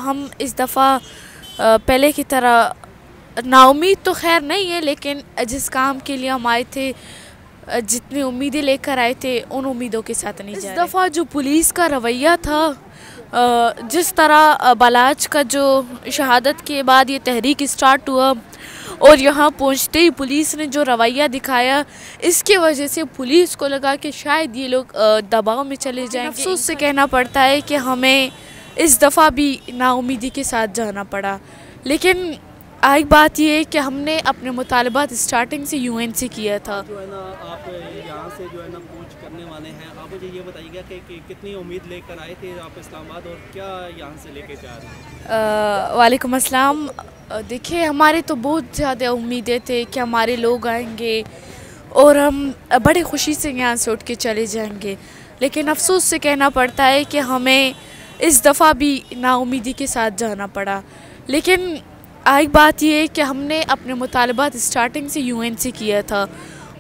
हम इस दफ़ा पहले की तरह नाउम्मीद तो खैर नहीं है, लेकिन जिस काम के लिए हम आए थे, जितनी उम्मीदें लेकर आए थे, उन उम्मीदों के साथ नहीं जा रहे। इस दफ़ा जो पुलिस का रवैया था, जिस तरह बलाच का जो शहादत के बाद ये तहरीक स्टार्ट हुआ और यहाँ पहुँचते ही पुलिस ने जो रवैया दिखाया, इसके वजह से पुलिस को लगा कि शायद ये लोग दबाव में चले जाएंगे। अफसोस से कहना पड़ता है कि हमें इस दफ़ा भी नाउम्मीदी के साथ जाना पड़ा। लेकिन एक बात ये है कि हमने अपने मुतालबात स्टार्टिंग से UN से किया था। जो है ना, आप यहाँ से जो है ना पूछ करने वाले हैं, आप मुझे ये बताइएगा कि कितनी उम्मीद लेकर आए थे आप इस्लामाबाद और क्या यहाँ से लेके जा रहे हैं? वालेकुम अस्सलाम। देखिए, हमारे तो बहुत ज़्यादा उम्मीदें थे कि हमारे लोग आएंगे और हम बड़े खुशी से यहाँ से उठ के चले जाएंगे, लेकिन अफसोस से कहना पड़ता है कि हमें इस दफ़ा भी नाउम्मीदी के साथ जाना पड़ा। लेकिन एक बात ये है कि हमने अपने मुतालबात स्टार्टिंग से UN से किया था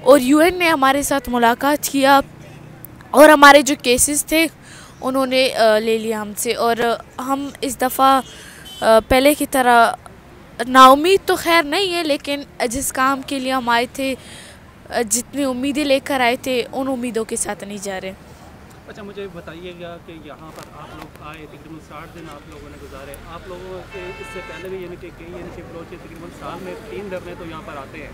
और UN ने हमारे साथ मुलाकात किया और हमारे जो केसेस थे उन्होंने ले लिया हमसे, और हम इस दफ़ा पहले की तरह नाउम्मीद तो खैर नहीं है, लेकिन जिस काम के लिए हम आए थे, जितनी उम्मीदें लेकर आए थे, उन उम्मीदों के साथ नहीं जा रहे। अच्छा, मुझे बताइएगा कि यहाँ पर आप लोग आए, तकरीबन 60 दिन आप लोगों ने गुजारे। आप लोगों के इससे पहले भी यानी कि कई अप्रोच तकरीबन साल में 3 धरने तो यहाँ पर आते हैं।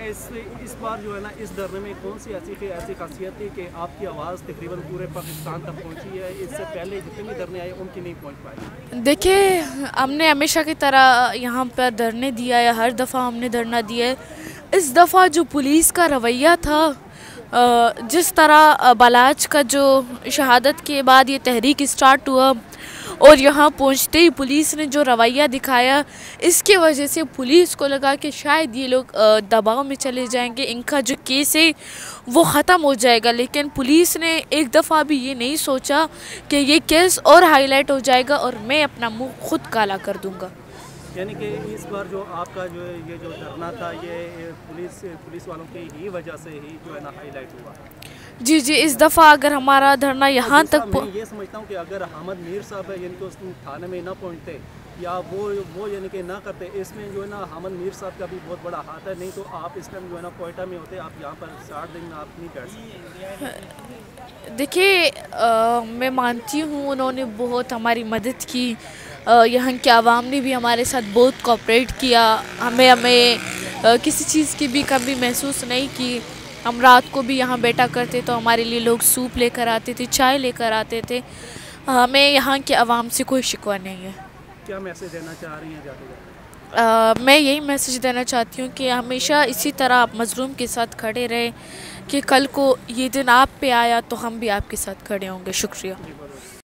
इस बार जो है ना, इस धरने में कौन सी ऐसी खासियत थी कि आपकी आवाज़ तकरीबन पूरे पाकिस्तान तक पहुँची है? इससे पहले जितने भी धरने आए उनकी नहीं पहुँच पाई। देखिए, हमने हमेशा की तरह यहाँ पर धरने दिया है, हर दफ़ा हमने धरना दिया है। इस दफ़ा जो पुलिस का रवैया था, जिस तरह बलाच का जो शहादत के बाद ये तहरीक स्टार्ट हुआ और यहाँ पहुँचते ही पुलिस ने जो रवैया दिखाया, इसके वजह से पुलिस को लगा कि शायद ये लोग दबाव में चले जाएंगे, इनका जो केस है वो ख़त्म हो जाएगा। लेकिन पुलिस ने एक दफ़ा भी ये नहीं सोचा कि ये केस और हाईलाइट हो जाएगा और मैं अपना मुँह खुद काला कर दूँगा। यानी कि इस बार जो आपका जो ये जो धरना था, ये पुलिस वालों की ही वजह से ही जो है ना हाईलाइट हुआ। जी जी, इस दफ़ा अगर हमारा धरना यहाँ तक मैं ये समझता हूँ कि अगर अहमद मीर साहब है, यानी कि उस थाने में ना पहुँचते या वो यानी कि ना करते, इसमें जो है ना अहमद मीर साहब का भी बहुत बड़ा हाथ है। नहीं तो आप इस टाइम जो है ना कोयटा में होते, आप यहाँ पर 60 दिन आप नहीं कर सकते। देखिए, मैं मानती हूँ उन्होंने बहुत हमारी मदद की, यहाँ के आवाम ने भी हमारे साथ बहुत कोऑपरेट किया, हमें किसी चीज़ की भी कमी महसूस नहीं की। हम रात को भी यहाँ बैठा करते तो हमारे लिए लोग सूप लेकर आते थे, चाय लेकर आते थे। हमें यहाँ के आवाम से कोई शिकवा नहीं है। क्या मैसेज देना चाह रही हैं जाते जाते? मैं यही मैसेज देना चाहती हूँ कि हमेशा इसी तरह आप मज़लूम के साथ खड़े रहें कि कल को ये दिन आप पे आया तो हम भी आपके साथ खड़े होंगे। शुक्रिया।